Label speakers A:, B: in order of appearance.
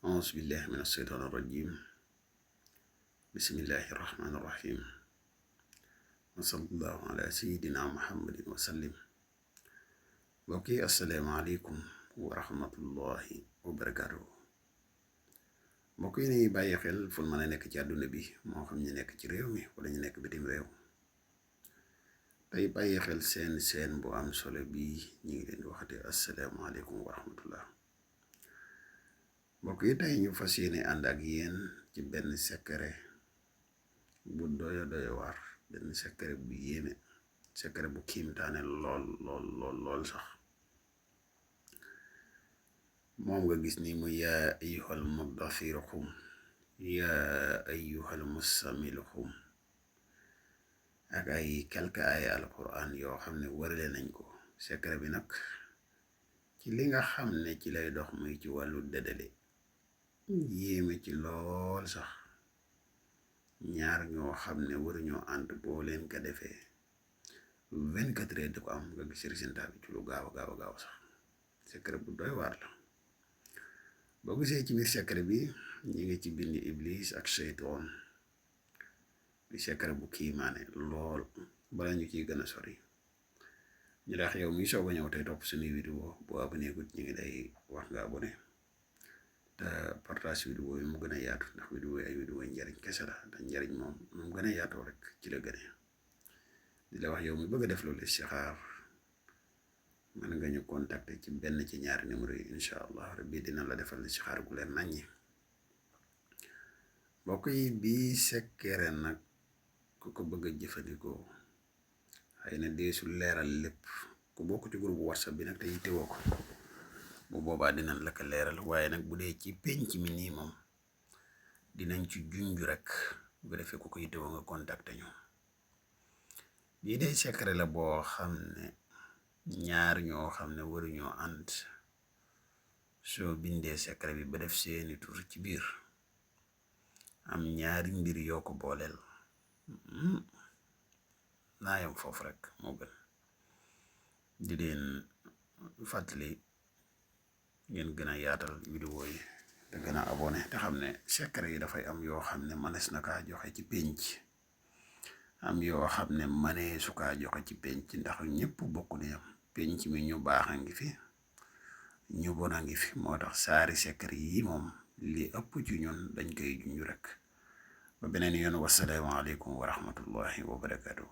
A: أعوذ بالله من الشيطان الرجيم بسم الله الرحمن الرحيم وصلى الله على سيدنا محمد وسلم بوكي السلام عليكم ورحمة الله وبركاته mbokk yi ni bàyyi xel fu mën a nekk ci àdduna bi moo xam ñu nekk ci réew mi wala ñu nekk bitim réew tey bàyyi xel seen bu am solo bi ñi ngi leen di waxate asalaamaaleykum wa rahmatullah mbokk yi tey ñu fas yéene ànd ak yéen ci benn secret bu doyo waar benn secret bu yéeme secret bu kiimtaane lool sax moom nga gis ni mu yaa ayyuhal muddaththir qum yaa ayyuhal muzammil qum ak ay quelque ay alquran yoo xam ne wërale nañ ko secret bi nag ci li nga xam ne ci lay dox muy ci wàllu dëdale yéeme ci lool sax ñaar ñoo xam ne waruñoo ànd boo leen ko defee 24 heures di ko am nga gis résultat bi ci lu gaaw sax secret bu doy waar la boo gisee ci biir secret bi ñi ngi ci bind iblis ak seytaan bi secret bu kiimaane lool bala ñu ciy gën a sori ñu dax yow mi soog a ñëw tey topp suñuy vidéo boo abonné gut ñu ngi day wax nga abonné te partage vidéo yi mu gën a yaatu ndax vidéo yi ay vidéo njariñ kese la te njariñ moom mu gën a yaatoo rek ci la gëne di la wax yow mi bëgg a def loolu istixaar mën nga ñu contacter ci benn ci ñaari numéro yi incha allah rabbi dina la defal istixaar gu leen naññi mbokk yi bii secret nag ku ko bëgg a jëfandikoo xëy na deesu leeral lépp ku bokk ci groupe whatsapp bi nag te yittewoo ko bu boobaa dinañ la ko leeral waaye nag bu dee ci penc mi nii moom dinañ ci junju rek bu defee ku ko yittewoo nga contacter ñu bii day secret la boo xam ne ñaar ñoo xam ne waruñoo ànd soo bindee secret bi ba def seeni tur ci biir am ñaari mbir yoo ko booleel naa yam foofu rek moo gën di leen fàttali ngeen gën a yaatal vidéo yi te gën a abonné te xam ne secret yi dafay am yoo xam ne mënees na kaa joxe ci penc am yoo xam ne mënee su kaa joxe ci penc ndax ñëpp bokk ni am penc mi ñu baax a ngi fi ñu bon a ngi fi moo tax saari secret yi moom li ëpp ci ñun dañ koy junju rek ba beneen yoon wassalaamu aleykum wa rahmatullahi wa barakatuh